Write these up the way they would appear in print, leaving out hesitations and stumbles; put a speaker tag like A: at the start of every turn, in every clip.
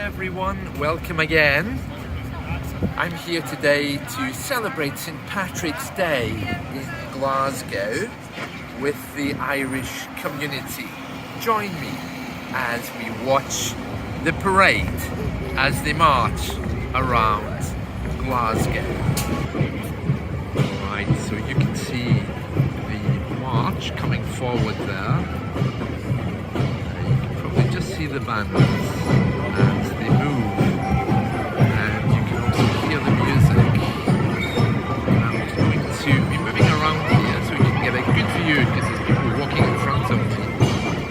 A: everyone, welcome again. I'm here today to celebrate St. Patrick's Day in Glasgow with the Irish community. Join me as we watch the parade as they march around Glasgow. Right, so you can see the march coming forward there. You can probably just see the banners as they move, and you can also hear the music. I'm just going to be moving around here so you can get a good view because there's people walking in front of me.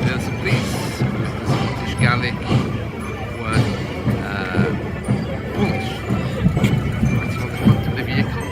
A: There's the police, the Scottish Gaelic, one Polish. That's on the front of the vehicle.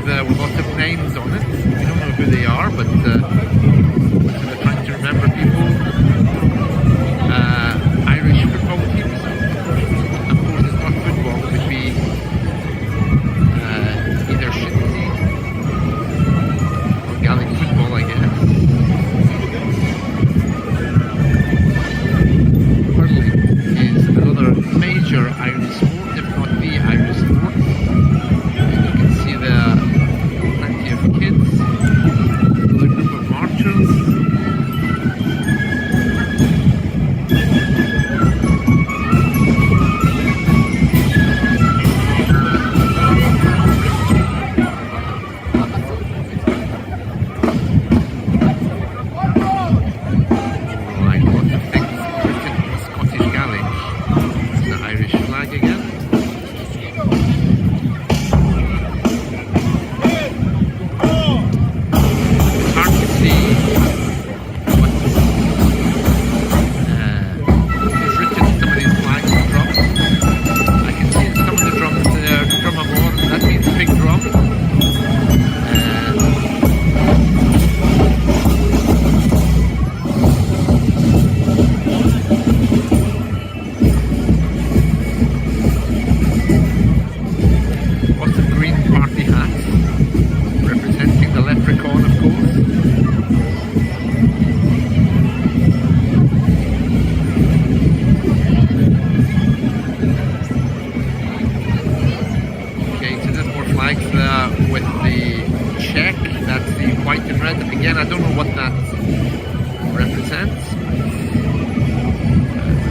A: There with lots of names on it. We don't know who they are, but we're trying to remember people. Irish football teams. Of course, it's not football. It would be either shinty or Gaelic football, I guess. Hurling is another major Irish sport, if not the Irish sport. You can see there kids, another group of marchers. Right, lots of things written in Scottish Gaelic. It's the Irish flag again. With the check, that's the white and red. Again, I don't know what that represents.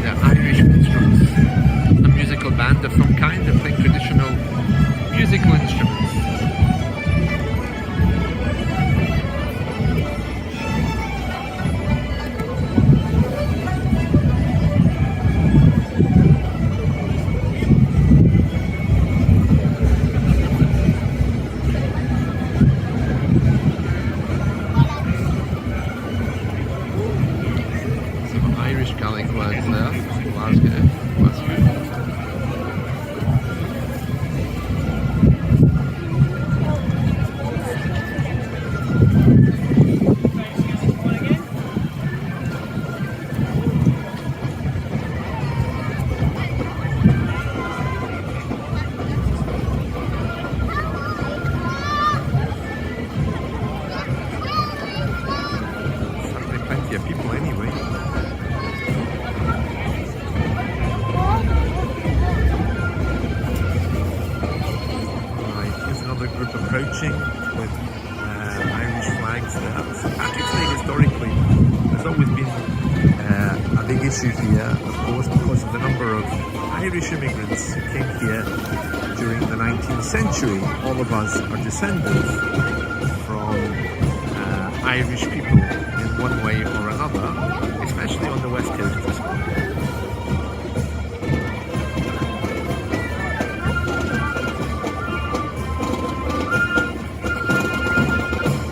A: The Irish minstrels, a musical band of some kind that play traditional musical instruments. Gaelic words there, Glasgow. crouching with Irish flags there. St. Patrick's Day historically has always been a big issue here, of course, because of the number of Irish immigrants who came here during the 19th century. All of us are descendants from Irish people in one way or another, especially on the west coast as well.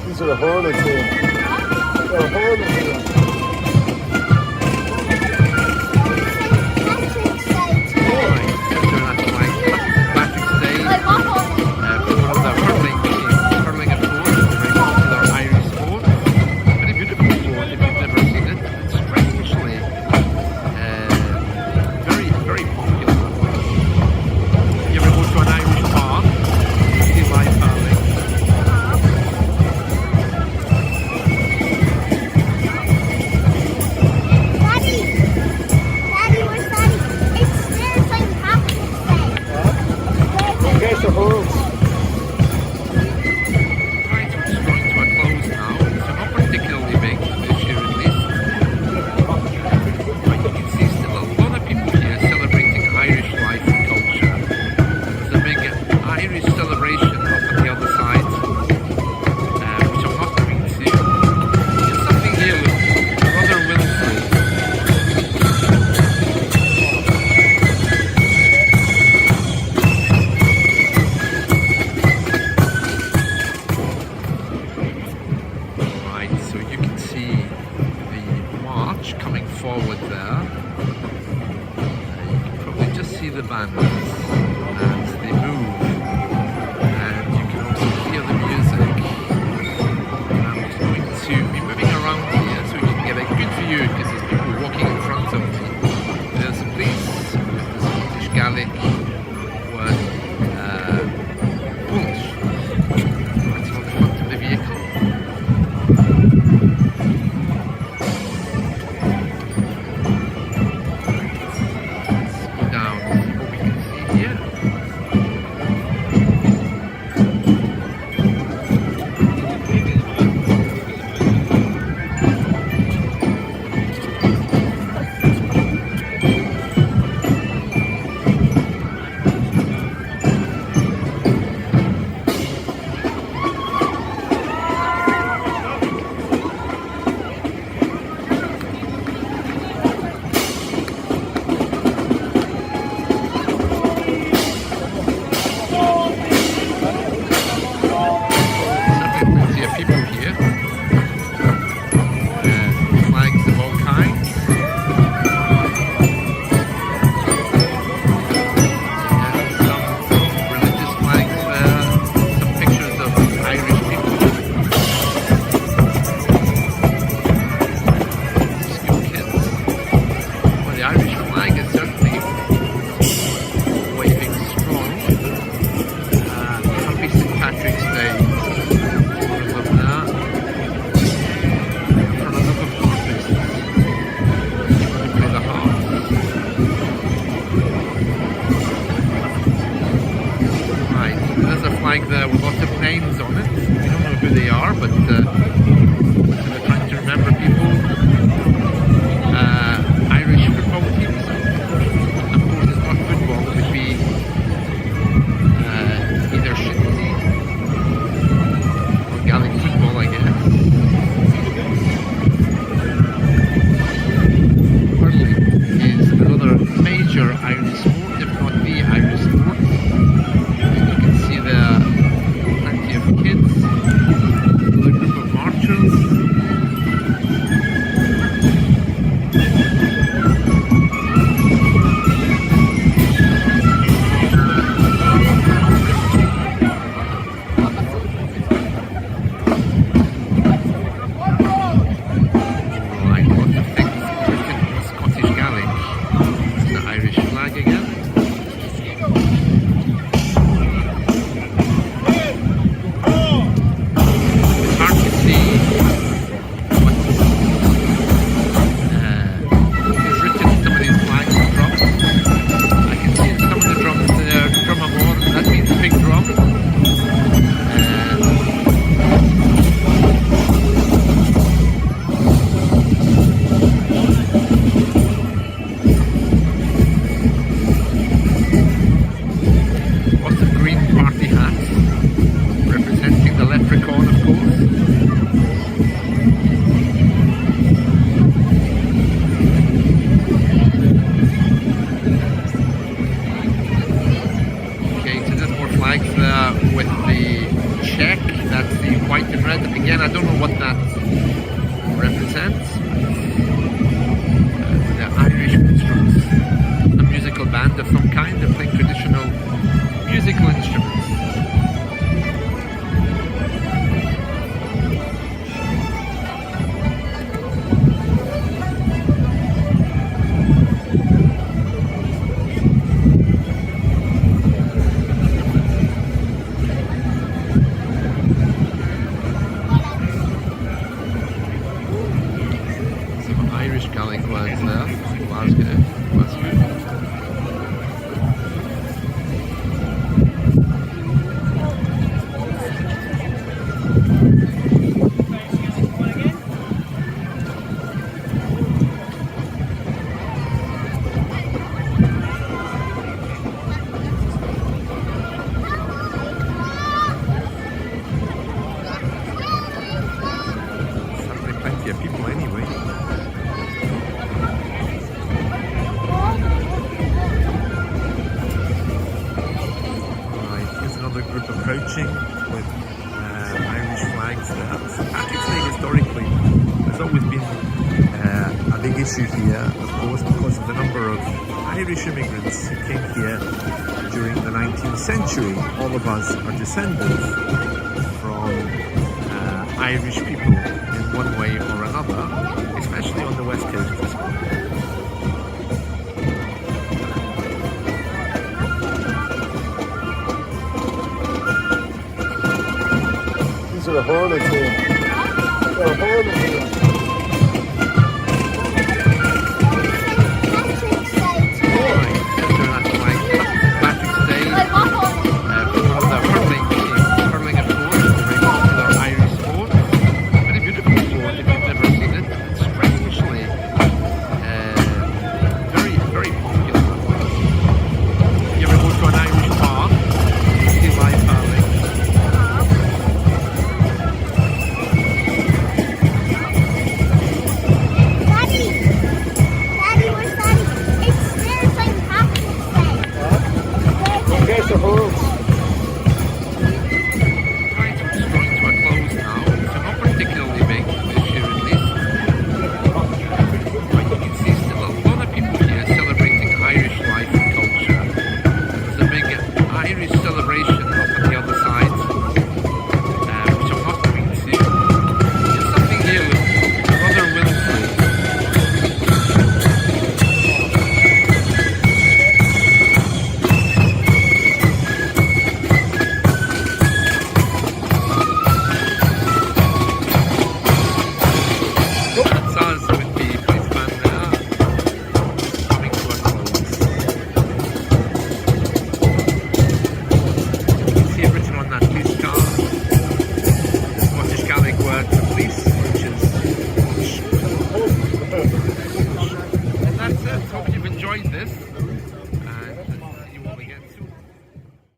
B: These are the hurling team. They're a hurling team.
A: Coming forward there. You can probably just see the bands as they move, and you can also hear the music. I'm just going to be moving around here so you can get a good view because there's people walking in front of me. There's the police with the Scottish Gaelic with Polish right on the front of the vehicle. There with lots of names on it. We don't know who they are, but we're trying to remember people. Irish football teams. Of course, it's not football. It would be either shinty or Gaelic football, I guess. Hurling is another major Irish sport, if not the Irish sport. You can see there plenty of kids, a group of marchers. with the check, that's the white and red. Again, I don't know what that represents. The Irish minstrels, a musical band of some kind. They're playing traditional musical instruments. Irish Gaelic words there. Glasgow. Certainly plenty of people anyway. Another group approaching with Irish flags there. St. Patrick's Day historically has always been a big issue here, of course, because of the number of Irish immigrants who came here during the 19th century. All of us are descendants from Irish people in one way or another, especially on the west coast of Scotland.
B: These are the hurling team. They're a hurling team.
A: And that's it. Hope you've enjoyed this.